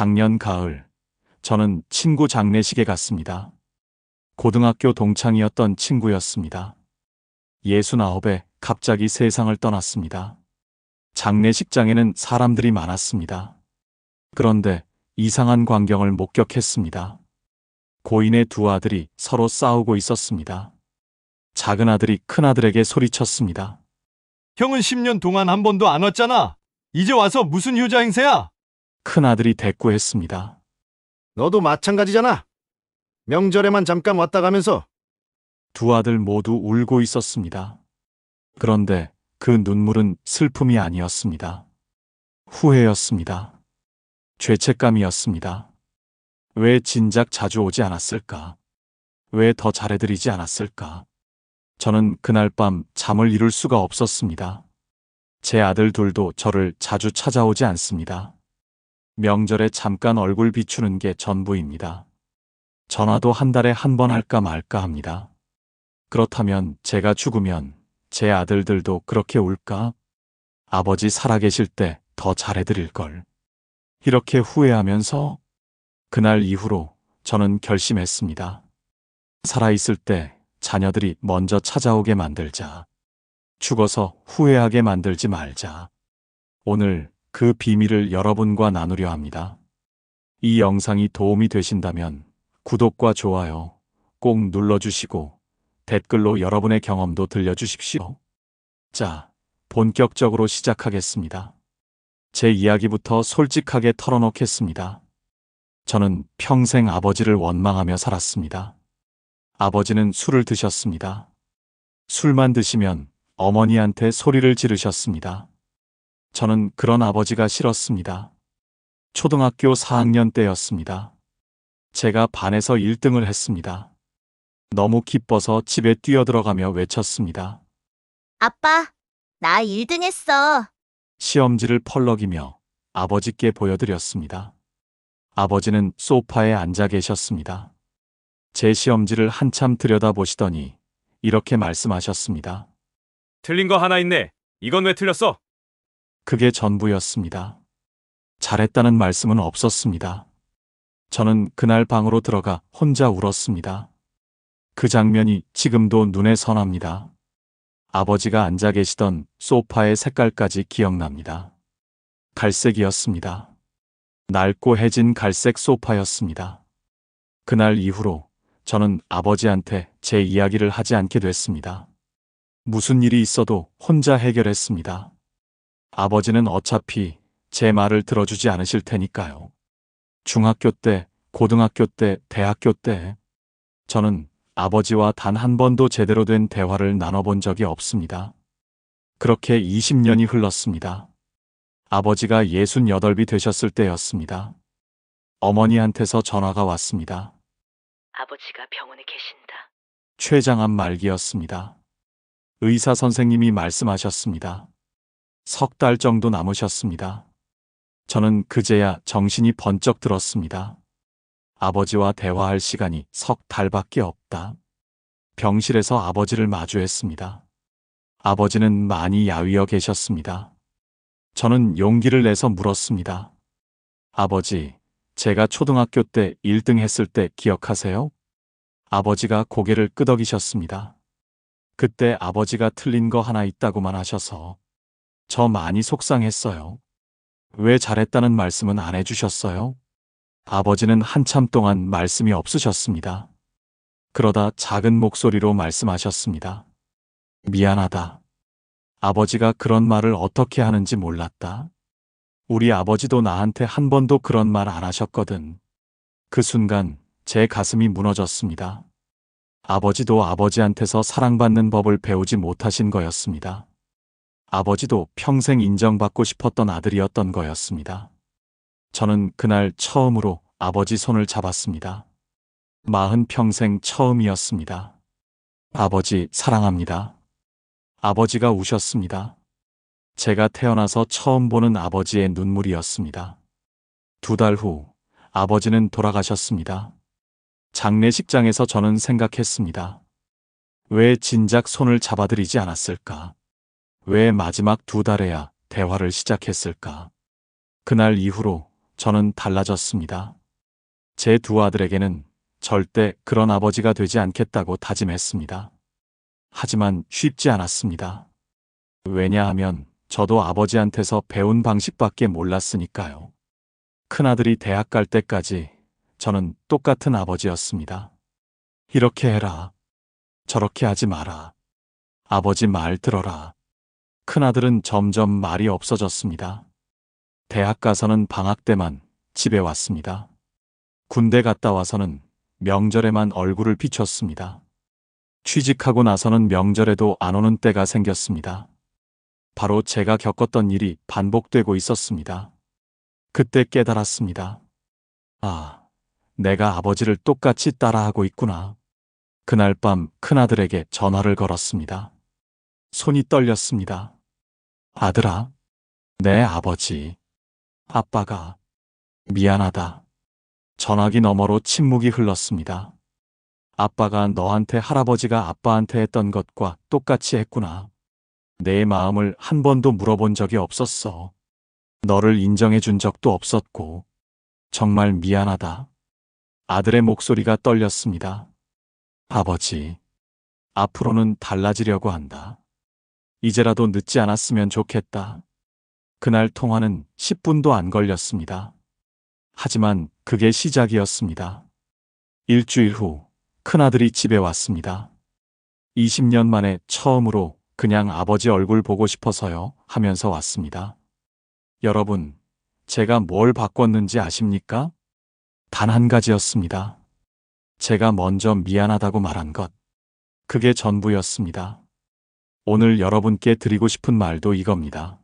작년 가을, 저는 친구 장례식에 갔습니다. 고등학교 동창이었던 친구였습니다. 69에 갑자기 세상을 떠났습니다. 장례식장에는 사람들이 많았습니다. 그런데 이상한 광경을 목격했습니다. 고인의 두 아들이 서로 싸우고 있었습니다. 작은 아들이 큰 아들에게 소리쳤습니다. 형은 10년 동안 한 번도 안 왔잖아. 이제 와서 무슨 효자 행세야? 큰 아들이 대꾸했습니다. 너도 마찬가지잖아. 명절에만 잠깐 왔다 가면서. 두 아들 모두 울고 있었습니다. 그런데 그 눈물은 슬픔이 아니었습니다. 후회였습니다. 죄책감이었습니다. 왜 진작 자주 오지 않았을까? 왜 더 잘해드리지 않았을까? 저는 그날 밤 잠을 이룰 수가 없었습니다. 제 아들 둘도 저를 자주 찾아오지 않습니다. 명절에 잠깐 얼굴 비추는 게 전부입니다. 전화도 한 달에 한 번 할까 말까 합니다. 그렇다면 제가 죽으면 제 아들들도 그렇게 울까? 아버지 살아계실 때 더 잘해드릴 걸. 이렇게 후회하면서 그날 이후로 저는 결심했습니다. 살아있을 때 자녀들이 먼저 찾아오게 만들자. 죽어서 후회하게 만들지 말자. 오늘 그 비밀을 여러분과 나누려 합니다. 이 영상이 도움이 되신다면 구독과 좋아요 꼭 눌러주시고 댓글로 여러분의 경험도 들려주십시오. 자, 본격적으로 시작하겠습니다. 제 이야기부터 솔직하게 털어놓겠습니다. 저는 평생 아버지를 원망하며 살았습니다. 아버지는 술을 드셨습니다. 술만 드시면 어머니한테 소리를 지르셨습니다. 저는 그런 아버지가 싫었습니다. 초등학교 4학년 때였습니다. 제가 반에서 1등을 했습니다. 너무 기뻐서 집에 뛰어들어가며 외쳤습니다. 아빠, 나 1등 했어. 시험지를 펄럭이며 아버지께 보여드렸습니다. 아버지는 소파에 앉아 계셨습니다. 제 시험지를 한참 들여다보시더니 이렇게 말씀하셨습니다. 틀린 거 하나 있네. 이건 왜 틀렸어? 그게 전부였습니다. 잘했다는 말씀은 없었습니다. 저는 그날 방으로 들어가 혼자 울었습니다. 그 장면이 지금도 눈에 선합니다. 아버지가 앉아 계시던 소파의 색깔까지 기억납니다. 갈색이었습니다. 낡고 해진 갈색 소파였습니다. 그날 이후로 저는 아버지한테 제 이야기를 하지 않게 됐습니다. 무슨 일이 있어도 혼자 해결했습니다. 아버지는 어차피 제 말을 들어주지 않으실 테니까요. 중학교 때, 고등학교 때, 대학교 때 저는 아버지와 단 한 번도 제대로 된 대화를 나눠본 적이 없습니다. 그렇게 20년이 흘렀습니다. 아버지가 68이 되셨을 때였습니다. 어머니한테서 전화가 왔습니다. 아버지가 병원에 계신다. 췌장암 말기였습니다. 의사 선생님이 말씀하셨습니다. 석 달 정도 남으셨습니다. 저는 그제야 정신이 번쩍 들었습니다. 아버지와 대화할 시간이 석 달밖에 없다. 병실에서 아버지를 마주했습니다. 아버지는 많이 야위어 계셨습니다. 저는 용기를 내서 물었습니다. 아버지, 제가 초등학교 때 1등 했을 때 기억하세요? 아버지가 고개를 끄덕이셨습니다. 그때 아버지가 틀린 거 하나 있다고만 하셔서 저 많이 속상했어요. 왜 잘했다는 말씀은 안 해주셨어요? 아버지는 한참 동안 말씀이 없으셨습니다. 그러다 작은 목소리로 말씀하셨습니다. 미안하다. 아버지가 그런 말을 어떻게 하는지 몰랐다. 우리 아버지도 나한테 한 번도 그런 말 안 하셨거든. 그 순간 제 가슴이 무너졌습니다. 아버지도 아버지한테서 사랑받는 법을 배우지 못하신 거였습니다. 아버지도 평생 인정받고 싶었던 아들이었던 거였습니다. 저는 그날 처음으로 아버지 손을 잡았습니다. 40평생 처음이었습니다. 아버지 사랑합니다. 아버지가 우셨습니다. 제가 태어나서 처음 보는 아버지의 눈물이었습니다. 2달 후 아버지는 돌아가셨습니다. 장례식장에서 저는 생각했습니다. 왜 진작 손을 잡아드리지 않았을까? 왜 마지막 2달에야 대화를 시작했을까? 그날 이후로 저는 달라졌습니다. 제 두 아들에게는 절대 그런 아버지가 되지 않겠다고 다짐했습니다. 하지만 쉽지 않았습니다. 왜냐하면 저도 아버지한테서 배운 방식밖에 몰랐으니까요. 큰아들이 대학 갈 때까지 저는 똑같은 아버지였습니다. 이렇게 해라. 저렇게 하지 마라. 아버지 말 들어라. 큰아들은 점점 말이 없어졌습니다. 대학 가서는 방학 때만 집에 왔습니다. 군대 갔다 와서는 명절에만 얼굴을 비췄습니다. 취직하고 나서는 명절에도 안 오는 때가 생겼습니다. 바로 제가 겪었던 일이 반복되고 있었습니다. 그때 깨달았습니다. 아, 내가 아버지를 똑같이 따라하고 있구나. 그날 밤 큰아들에게 전화를 걸었습니다. 손이 떨렸습니다. 아들아, 내 아버지, 아빠가 미안하다. 전화기 너머로 침묵이 흘렀습니다. 아빠가 너한테 할아버지가 아빠한테 했던 것과 똑같이 했구나. 내 마음을 한 번도 물어본 적이 없었어. 너를 인정해 준 적도 없었고, 정말 미안하다. 아들의 목소리가 떨렸습니다. 아버지, 앞으로는 달라지려고 한다. 이제라도 늦지 않았으면 좋겠다. 그날 통화는 10분도 안 걸렸습니다. 하지만 그게 시작이었습니다. 일주일 후 큰아들이 집에 왔습니다. 20년 만에 처음으로 그냥 아버지 얼굴 보고 싶어서요 하면서 왔습니다. 여러분, 제가 뭘 바꿨는지 아십니까? 단 한 가지였습니다. 제가 먼저 미안하다고 말한 것. 그게 전부였습니다. 오늘 여러분께 드리고 싶은 말도 이겁니다.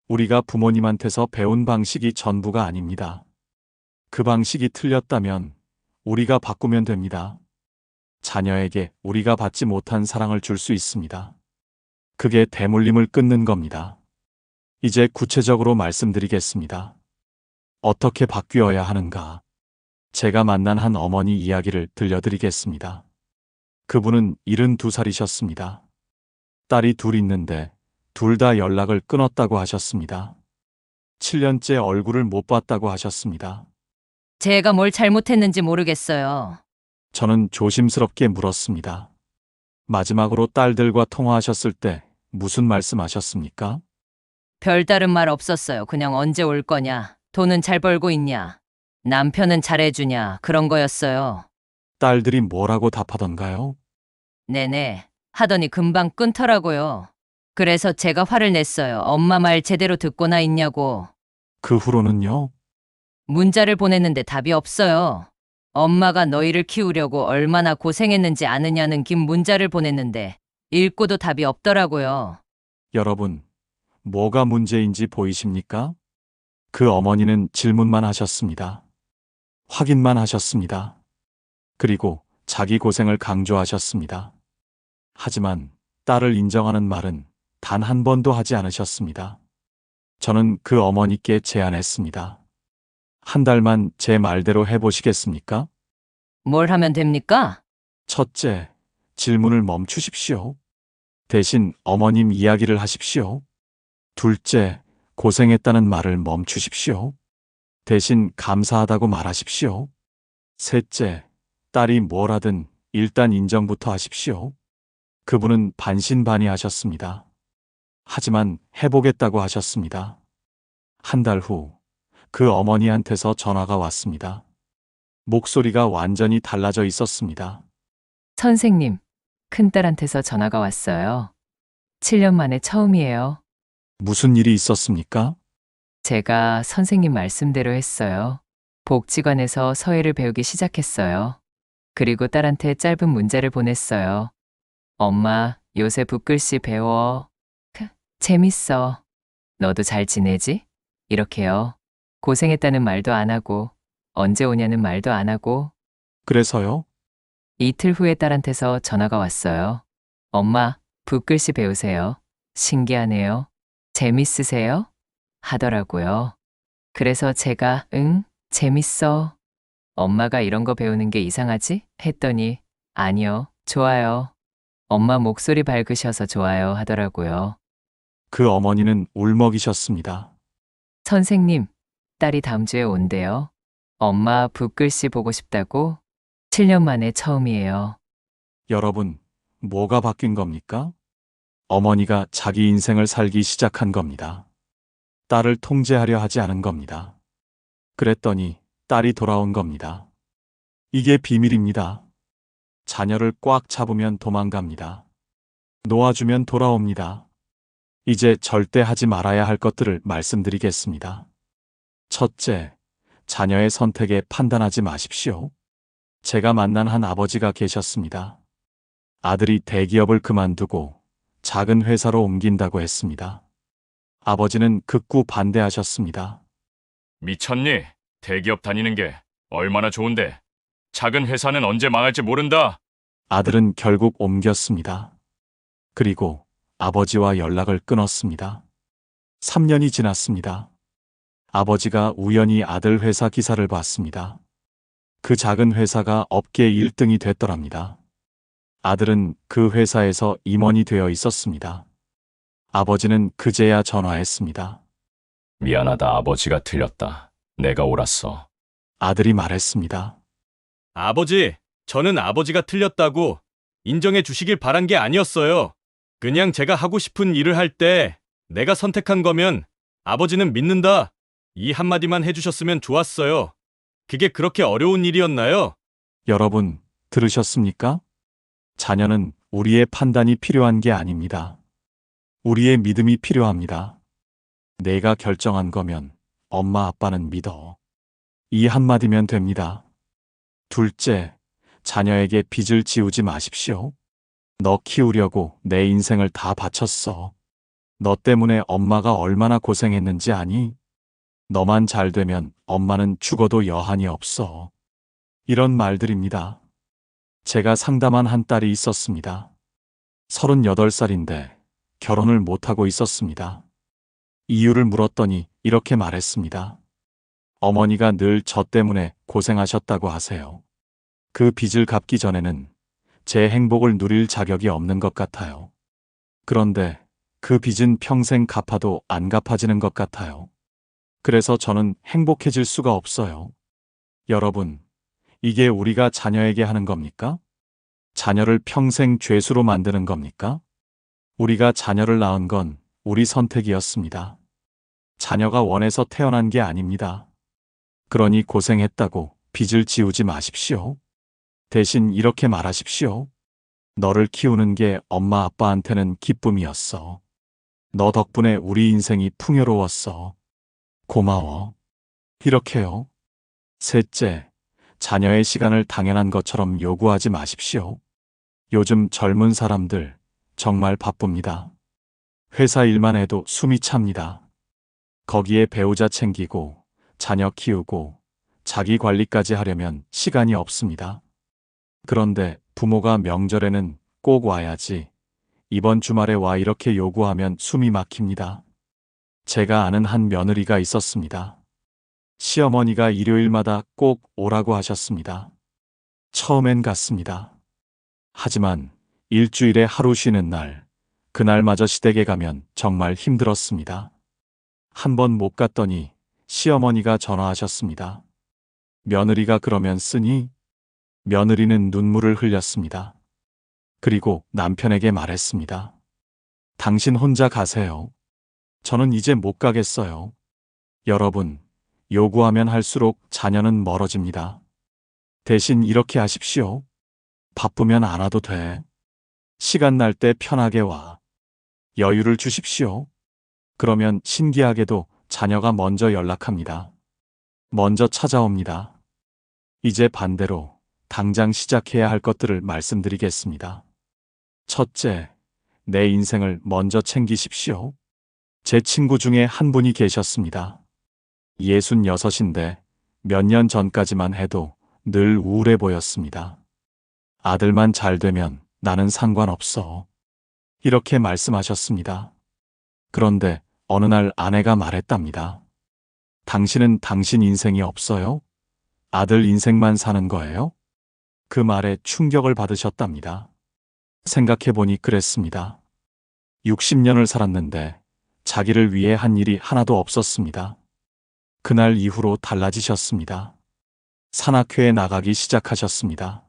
우리가 부모님한테서 배운 방식이 전부가 아닙니다. 그 방식이 틀렸다면 우리가 바꾸면 됩니다. 자녀에게 우리가 받지 못한 사랑을 줄 수 있습니다. 그게 대물림을 끊는 겁니다. 이제 구체적으로 말씀드리겠습니다. 어떻게 바뀌어야 하는가? 제가 만난 한 어머니 이야기를 들려드리겠습니다. 그분은 72살이셨습니다. 딸이 둘 있는데 둘 다 연락을 끊었다고 하셨습니다. 7년째 얼굴을 못 봤다고 하셨습니다. 제가 뭘 잘못했는지 모르겠어요. 저는 조심스럽게 물었습니다. 마지막으로 딸들과 통화하셨을 때 무슨 말씀하셨습니까? 별다른 말 없었어요. 그냥 언제 올 거냐, 돈은 잘 벌고 있냐, 남편은 잘해주냐, 그런 거였어요. 딸들이 뭐라고 답하던가요? 네네 하더니 금방 끊더라고요. 그래서 제가 화를 냈어요. 엄마 말 제대로 듣고나 있냐고. 그 후로는요? 문자를 보냈는데 답이 없어요. 엄마가 너희를 키우려고 얼마나 고생했는지 아느냐는 긴 문자를 보냈는데 읽고도 답이 없더라고요. 여러분, 뭐가 문제인지 보이십니까? 그 어머니는 질문만 하셨습니다. 확인만 하셨습니다. 그리고 자기 고생을 강조하셨습니다. 하지만 딸을 인정하는 말은 단 한 번도 하지 않으셨습니다. 저는 그 어머니께 제안했습니다. 한 달만 제 말대로 해보시겠습니까? 뭘 하면 됩니까? 첫째, 질문을 멈추십시오. 대신 어머님 이야기를 하십시오. 둘째, 고생했다는 말을 멈추십시오. 대신 감사하다고 말하십시오. 셋째, 딸이 뭘 하든 일단 인정부터 하십시오. 그분은 반신반의하셨습니다. 하지만 해보겠다고 하셨습니다. 한 달 후, 그 어머니한테서 전화가 왔습니다. 목소리가 완전히 달라져 있었습니다. 선생님, 큰딸한테서 전화가 왔어요. 7년 만에 처음이에요. 무슨 일이 있었습니까? 제가 선생님 말씀대로 했어요. 복지관에서 서예를 배우기 시작했어요. 그리고 딸한테 짧은 문자를 보냈어요. 엄마, 요새 붓글씨 배워. 재밌어. 너도 잘 지내지? 이렇게요. 고생했다는 말도 안 하고, 언제 오냐는 말도 안 하고. 그래서요? 이틀 후에 딸한테서 전화가 왔어요. 엄마, 붓글씨 배우세요. 신기하네요. 재밌으세요? 하더라고요. 그래서 제가 응, 재밌어. 엄마가 이런 거 배우는 게 이상하지? 했더니 아니요, 좋아요. 엄마 목소리 밝으셔서 좋아요 하더라고요. 그 어머니는 울먹이셨습니다. 선생님, 딸이 다음 주에 온대요. 엄마 붓글씨 보고 싶다고? 7년 만에 처음이에요. 여러분, 뭐가 바뀐 겁니까? 어머니가 자기 인생을 살기 시작한 겁니다. 딸을 통제하려 하지 않은 겁니다. 그랬더니 딸이 돌아온 겁니다. 이게 비밀입니다. 자녀를 꽉 잡으면 도망갑니다. 놓아주면 돌아옵니다. 이제 절대 하지 말아야 할 것들을 말씀드리겠습니다. 첫째, 자녀의 선택에 판단하지 마십시오. 제가 만난 한 아버지가 계셨습니다. 아들이 대기업을 그만두고 작은 회사로 옮긴다고 했습니다. 아버지는 극구 반대하셨습니다. 미쳤니? 대기업 다니는 게 얼마나 좋은데. 작은 회사는 언제 망할지 모른다. 아들은 결국 옮겼습니다. 그리고 아버지와 연락을 끊었습니다. 3년이 지났습니다. 아버지가 우연히 아들 회사 기사를 봤습니다. 그 작은 회사가 업계 1등이 됐더랍니다. 아들은 그 회사에서 임원이 되어 있었습니다. 아버지는 그제야 전화했습니다. 미안하다. 아버지가 틀렸다. 내가 옳았어. 아들이 말했습니다. 아버지, 저는 아버지가 틀렸다고 인정해 주시길 바란 게 아니었어요. 그냥 제가 하고 싶은 일을 할 때 내가 선택한 거면 아버지는 믿는다. 이 한마디만 해주셨으면 좋았어요. 그게 그렇게 어려운 일이었나요? 여러분, 들으셨습니까? 자녀는 우리의 판단이 필요한 게 아닙니다. 우리의 믿음이 필요합니다. 내가 결정한 거면 엄마 아빠는 믿어. 이 한마디면 됩니다. 둘째, 자녀에게 빚을 지우지 마십시오. 너 키우려고 내 인생을 다 바쳤어. 너 때문에 엄마가 얼마나 고생했는지 아니? 너만 잘 되면 엄마는 죽어도 여한이 없어. 이런 말들입니다. 제가 상담한 한 딸이 있었습니다. 38살인데 결혼을 못하고 있었습니다. 이유를 물었더니 이렇게 말했습니다. 어머니가 늘 저 때문에 고생하셨다고 하세요. 그 빚을 갚기 전에는 제 행복을 누릴 자격이 없는 것 같아요. 그런데 그 빚은 평생 갚아도 안 갚아지는 것 같아요. 그래서 저는 행복해질 수가 없어요. 여러분, 이게 우리가 자녀에게 하는 겁니까? 자녀를 평생 죄수로 만드는 겁니까? 우리가 자녀를 낳은 건 우리 선택이었습니다. 자녀가 원해서 태어난 게 아닙니다. 그러니 고생했다고 빚을 지우지 마십시오. 대신 이렇게 말하십시오. 너를 키우는 게 엄마 아빠한테는 기쁨이었어. 너 덕분에 우리 인생이 풍요로웠어. 고마워. 이렇게요. 셋째, 자녀의 시간을 당연한 것처럼 요구하지 마십시오. 요즘 젊은 사람들 정말 바쁩니다. 회사 일만 해도 숨이 찹니다. 거기에 배우자 챙기고 자녀 키우고 자기 관리까지 하려면 시간이 없습니다. 그런데 부모가 명절에는 꼭 와야지. 이번 주말에 와 이렇게 요구하면 숨이 막힙니다. 제가 아는 한 며느리가 있었습니다. 시어머니가 일요일마다 꼭 오라고 하셨습니다. 처음엔 갔습니다. 하지만 일주일에 하루 쉬는 날, 그날마저 시댁에 가면 정말 힘들었습니다. 한 번 못 갔더니 시어머니가 전화하셨습니다. 며느리가 그러면 쓰니? 며느리는 눈물을 흘렸습니다. 그리고 남편에게 말했습니다. 당신 혼자 가세요. 저는 이제 못 가겠어요. 여러분, 요구하면 할수록 자녀는 멀어집니다. 대신 이렇게 하십시오. 바쁘면 안 와도 돼. 시간 날 때 편하게 와. 여유를 주십시오. 그러면 신기하게도 자녀가 먼저 연락합니다. 먼저 찾아옵니다. 이제 반대로 당장 시작해야 할 것들을 말씀드리겠습니다. 첫째, 내 인생을 먼저 챙기십시오. 제 친구 중에 한 분이 계셨습니다. 66인데 몇 년 전까지만 해도 늘 우울해 보였습니다. 아들만 잘 되면 나는 상관없어. 이렇게 말씀하셨습니다. 그런데 어느 날 아내가 말했답니다. 당신은 당신 인생이 없어요? 아들 인생만 사는 거예요? 그 말에 충격을 받으셨답니다. 생각해보니 그랬습니다. 60년을 살았는데 자기를 위해 한 일이 하나도 없었습니다. 그날 이후로 달라지셨습니다. 산악회에 나가기 시작하셨습니다.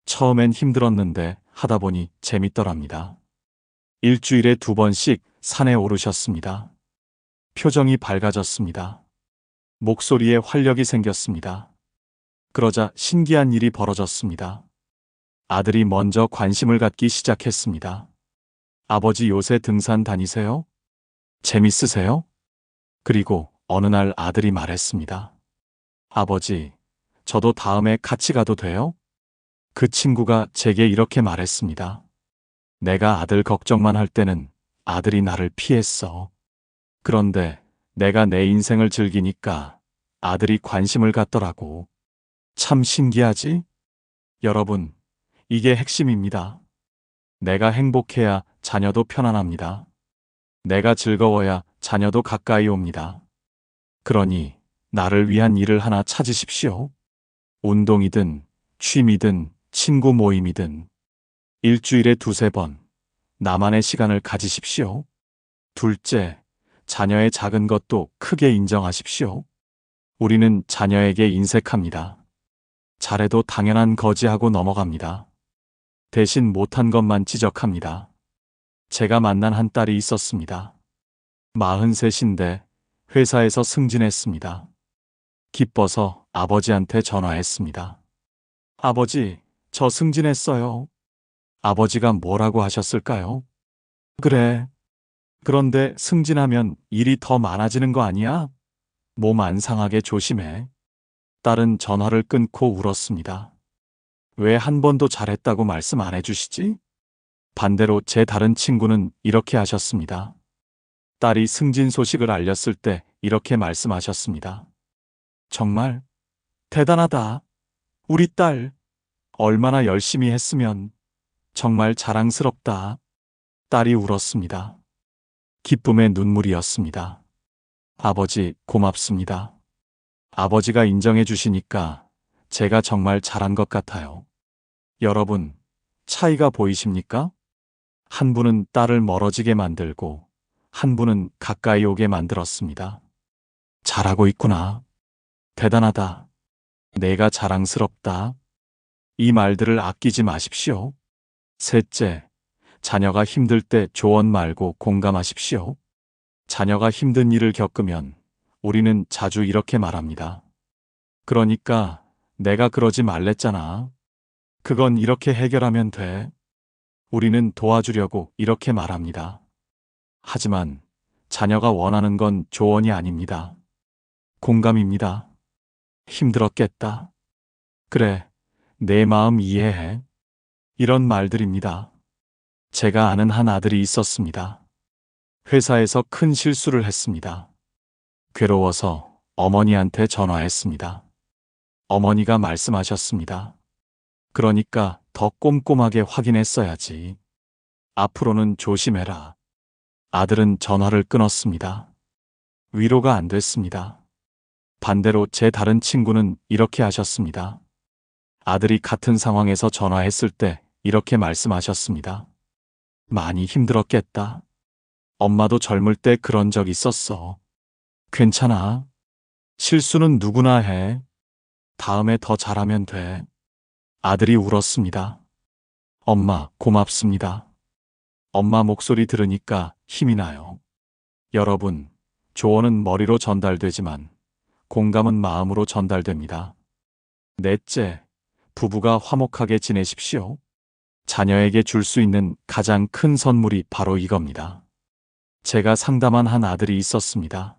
처음엔 힘들었는데 하다 보니 재밌더랍니다. 일주일에 2번씩 산에 오르셨습니다. 표정이 밝아졌습니다. 목소리에 활력이 생겼습니다. 그러자 신기한 일이 벌어졌습니다. 아들이 먼저 관심을 갖기 시작했습니다. 아버지 요새 등산 다니세요? 재밌으세요? 그리고 어느 날 아들이 말했습니다. 아버지, 저도 다음에 같이 가도 돼요? 그 친구가 제게 이렇게 말했습니다. 내가 아들 걱정만 할 때는 아들이 나를 피했어. 그런데 내가 내 인생을 즐기니까 아들이 관심을 갖더라고. 참 신기하지? 여러분, 이게 핵심입니다. 내가 행복해야 자녀도 편안합니다. 내가 즐거워야 자녀도 가까이 옵니다. 그러니 나를 위한 일을 하나 찾으십시오. 운동이든 취미든 친구 모임이든 일주일에 2~3번 나만의 시간을 가지십시오. 둘째, 자녀의 작은 것도 크게 인정하십시오. 우리는 자녀에게 인색합니다. 잘해도 당연한 거지하고 넘어갑니다. 대신 못한 것만 지적합니다. 제가 만난 한 딸이 있었습니다. 43인데 회사에서 승진했습니다. 기뻐서 아버지한테 전화했습니다. 아버지, 저 승진했어요. 아버지가 뭐라고 하셨을까요? 그래. 그런데 승진하면 일이 더 많아지는 거 아니야? 몸 안 상하게 조심해. 딸은 전화를 끊고 울었습니다. 왜 한 번도 잘했다고 말씀 안 해주시지? 반대로 제 다른 친구는 이렇게 하셨습니다. 딸이 승진 소식을 알렸을 때 이렇게 말씀하셨습니다. 정말 대단하다. 우리 딸 얼마나 열심히 했으면 정말 자랑스럽다. 딸이 울었습니다. 기쁨의 눈물이었습니다. 아버지, 고맙습니다. 아버지가 인정해 주시니까 제가 정말 잘한 것 같아요. 여러분, 차이가 보이십니까? 한 분은 딸을 멀어지게 만들고 한 분은 가까이 오게 만들었습니다. 잘하고 있구나. 대단하다. 내가 자랑스럽다. 이 말들을 아끼지 마십시오. 셋째, 자녀가 힘들 때 조언 말고 공감하십시오. 자녀가 힘든 일을 겪으면 우리는 자주 이렇게 말합니다. 그러니까 내가 그러지 말랬잖아. 그건 이렇게 해결하면 돼. 우리는 도와주려고 이렇게 말합니다. 하지만 자녀가 원하는 건 조언이 아닙니다. 공감입니다. 힘들었겠다. 그래, 내 마음 이해해. 이런 말들입니다. 제가 아는 한 아들이 있었습니다. 회사에서 큰 실수를 했습니다. 괴로워서 어머니한테 전화했습니다. 어머니가 말씀하셨습니다. 그러니까 더 꼼꼼하게 확인했어야지. 앞으로는 조심해라. 아들은 전화를 끊었습니다. 위로가 안 됐습니다. 반대로 제 다른 친구는 이렇게 하셨습니다. 아들이 같은 상황에서 전화했을 때 이렇게 말씀하셨습니다. 많이 힘들었겠다. 엄마도 젊을 때 그런 적 있었어. 괜찮아. 실수는 누구나 해. 다음에 더 잘하면 돼. 아들이 울었습니다. 엄마, 고맙습니다. 엄마 목소리 들으니까 힘이 나요. 여러분, 조언은 머리로 전달되지만 공감은 마음으로 전달됩니다. 넷째, 부부가 화목하게 지내십시오. 자녀에게 줄 수 있는 가장 큰 선물이 바로 이겁니다. 제가 상담한 한 아들이 있었습니다.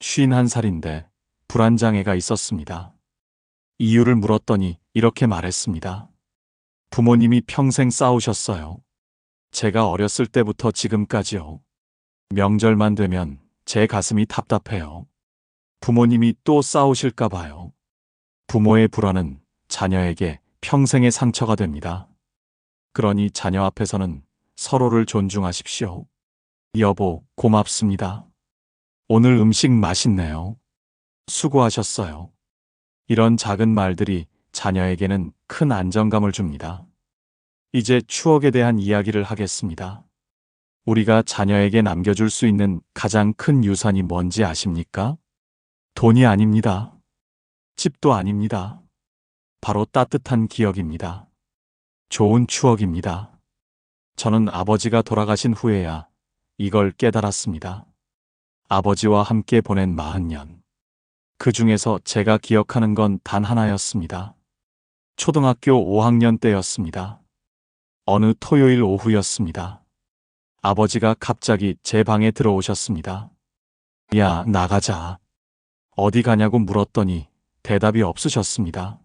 51살인데 불안장애가 있었습니다. 이유를 물었더니 이렇게 말했습니다. 부모님이 평생 싸우셨어요. 제가 어렸을 때부터 지금까지요. 명절만 되면 제 가슴이 답답해요. 부모님이 또 싸우실까 봐요. 부모의 불안은 자녀에게 평생의 상처가 됩니다. 그러니 자녀 앞에서는 서로를 존중하십시오. 여보, 고맙습니다. 오늘 음식 맛있네요. 수고하셨어요. 이런 작은 말들이 자녀에게는 큰 안정감을 줍니다. 이제 추억에 대한 이야기를 하겠습니다. 우리가 자녀에게 남겨줄 수 있는 가장 큰 유산이 뭔지 아십니까? 돈이 아닙니다. 집도 아닙니다. 바로 따뜻한 기억입니다. 좋은 추억입니다. 저는 아버지가 돌아가신 후에야 이걸 깨달았습니다. 아버지와 함께 보낸 40년. 그 중에서 제가 기억하는 건 단 하나였습니다. 초등학교 5학년 때였습니다. 어느 토요일 오후였습니다. 아버지가 갑자기 제 방에 들어오셨습니다. 야, 나가자. 어디 가냐고 물었더니 대답이 없으셨습니다.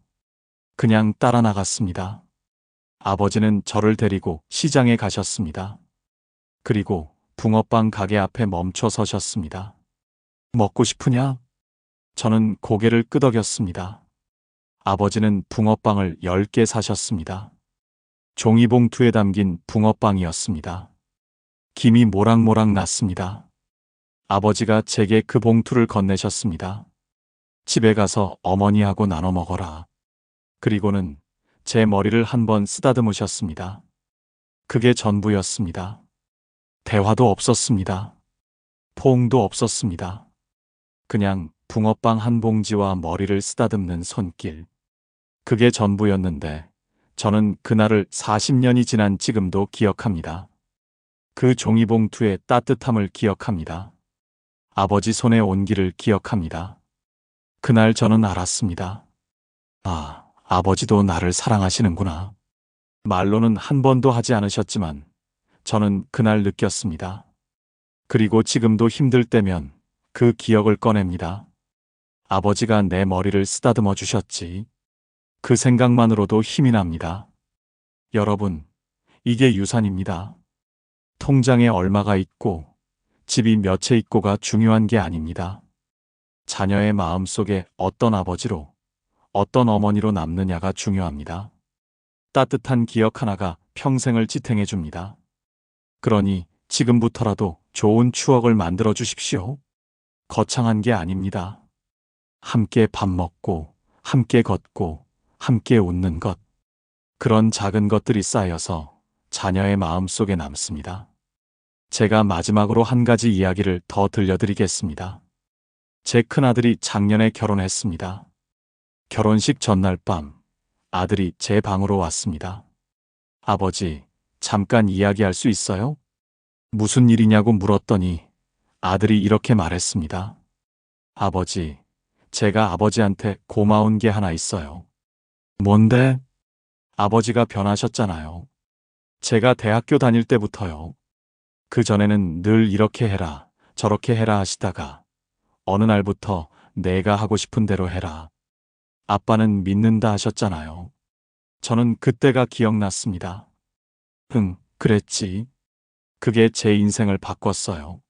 그냥 따라 나갔습니다. 아버지는 저를 데리고 시장에 가셨습니다. 그리고 붕어빵 가게 앞에 멈춰 서셨습니다. 먹고 싶으냐? 저는 고개를 끄덕였습니다. 아버지는 붕어빵을 10개 사셨습니다. 종이봉투에 담긴 붕어빵이었습니다. 김이 모락모락 났습니다. 아버지가 제게 그 봉투를 건네셨습니다. 집에 가서 어머니하고 나눠 먹어라. 그리고는 제 머리를 한번 쓰다듬으셨습니다. 그게 전부였습니다. 대화도 없었습니다. 포옹도 없었습니다. 그냥 붕어빵 한 봉지와 머리를 쓰다듬는 손길. 그게 전부였는데 저는 그날을 40년이 지난 지금도 기억합니다. 그 종이봉투의 따뜻함을 기억합니다. 아버지 손의 온기를 기억합니다. 그날 저는 알았습니다. 아, 아버지도 나를 사랑하시는구나. 말로는 한 번도 하지 않으셨지만 저는 그날 느꼈습니다. 그리고 지금도 힘들 때면 그 기억을 꺼냅니다. 아버지가 내 머리를 쓰다듬어 주셨지. 그 생각만으로도 힘이 납니다. 여러분, 이게 유산입니다. 통장에 얼마가 있고 집이 몇 채 있고가 중요한 게 아닙니다. 자녀의 마음속에 어떤 아버지로, 어떤 어머니로 남느냐가 중요합니다. 따뜻한 기억 하나가 평생을 지탱해 줍니다. 그러니 지금부터라도 좋은 추억을 만들어 주십시오. 거창한 게 아닙니다. 함께 밥 먹고, 함께 걷고, 함께 웃는 것. 그런 작은 것들이 쌓여서 자녀의 마음속에 남습니다. 제가 마지막으로 한 가지 이야기를 더 들려드리겠습니다. 제 큰아들이 작년에 결혼했습니다. 결혼식 전날 밤 아들이 제 방으로 왔습니다. 아버지, 잠깐 이야기할 수 있어요? 무슨 일이냐고 물었더니 아들이 이렇게 말했습니다. 아버지, 제가 아버지한테 고마운 게 하나 있어요. 뭔데? 아버지가 변하셨잖아요. 제가 대학교 다닐 때부터요. 그전에는 늘 이렇게 해라, 저렇게 해라 하시다가 어느 날부터 내가 하고 싶은 대로 해라. 아빠는 믿는다 하셨잖아요. 저는 그때가 기억났습니다. 그랬지. 그게 제 인생을 바꿨어요.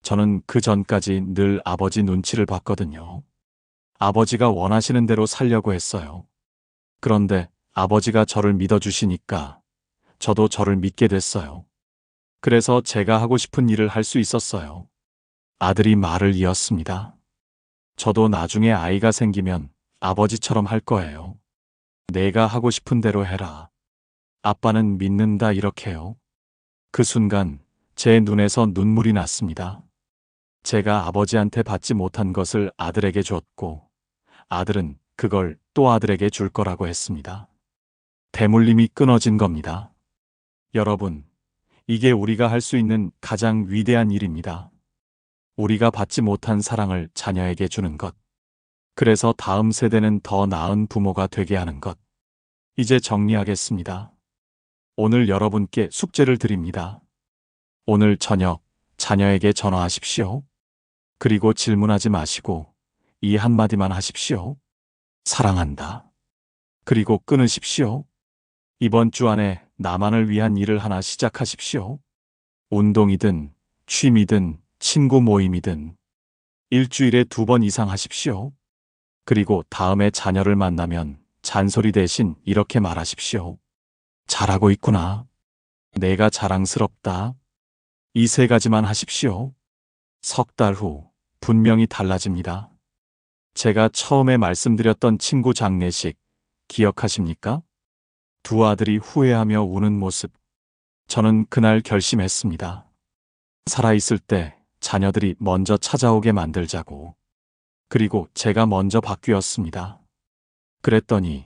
저는 그 전까지 늘 아버지 눈치를 봤거든요. 아버지가 원하시는 대로 살려고 했어요. 그런데 아버지가 저를 믿어주시니까 저도 저를 믿게 됐어요. 그래서 제가 하고 싶은 일을 할 수 있었어요. 아들이 말을 이었습니다. 저도 나중에 아이가 생기면 아버지처럼 할 거예요. 내가 하고 싶은 대로 해라. 아빠는 믿는다 이렇게요. 그 순간 제 눈에서 눈물이 났습니다. 제가 아버지한테 받지 못한 것을 아들에게 줬고 아들은 그걸 또 아들에게 줄 거라고 했습니다. 대물림이 끊어진 겁니다. 여러분, 이게 우리가 할 수 있는 가장 위대한 일입니다. 우리가 받지 못한 사랑을 자녀에게 주는 것. 그래서 다음 세대는 더 나은 부모가 되게 하는 것. 이제 정리하겠습니다. 오늘 여러분께 숙제를 드립니다. 오늘 저녁 자녀에게 전화하십시오. 그리고 질문하지 마시고 이 한마디만 하십시오. 사랑한다. 그리고 끊으십시오. 이번 주 안에 나만을 위한 일을 하나 시작하십시오. 운동이든 취미든 친구 모임이든 일주일에 2번 이상 하십시오. 그리고 다음에 자녀를 만나면 잔소리 대신 이렇게 말하십시오. 잘하고 있구나. 내가 자랑스럽다. 이 3가지만 하십시오. 석 달 후 분명히 달라집니다. 제가 처음에 말씀드렸던 친구 장례식 기억하십니까? 2 아들이 후회하며 우는 모습. 저는 그날 결심했습니다. 살아있을 때 자녀들이 먼저 찾아오게 만들자고. 그리고 제가 먼저 바뀌었습니다. 그랬더니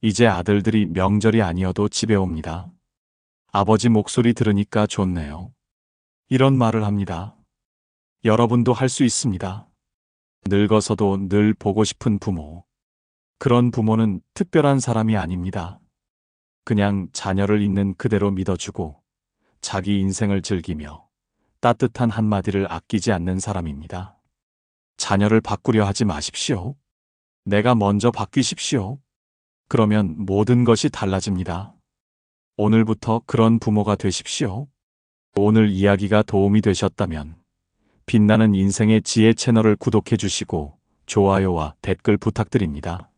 이제 아들들이 명절이 아니어도 집에 옵니다. 아버지 목소리 들으니까 좋네요. 이런 말을 합니다. 여러분도 할 수 있습니다. 늙어서도 늘 보고 싶은 부모. 그런 부모는 특별한 사람이 아닙니다. 그냥 자녀를 있는 그대로 믿어주고 자기 인생을 즐기며 따뜻한 한마디를 아끼지 않는 사람입니다. 자녀를 바꾸려 하지 마십시오. 내가 먼저 바뀌십시오. 그러면 모든 것이 달라집니다. 오늘부터 그런 부모가 되십시오. 오늘 이야기가 도움이 되셨다면 빛나는 인생의 지혜 채널을 구독해 주시고 좋아요와 댓글 부탁드립니다.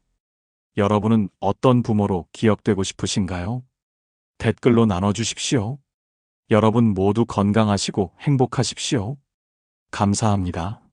여러분은 어떤 부모로 기억되고 싶으신가요? 댓글로 나눠주십시오. 여러분 모두 건강하시고 행복하십시오. 감사합니다.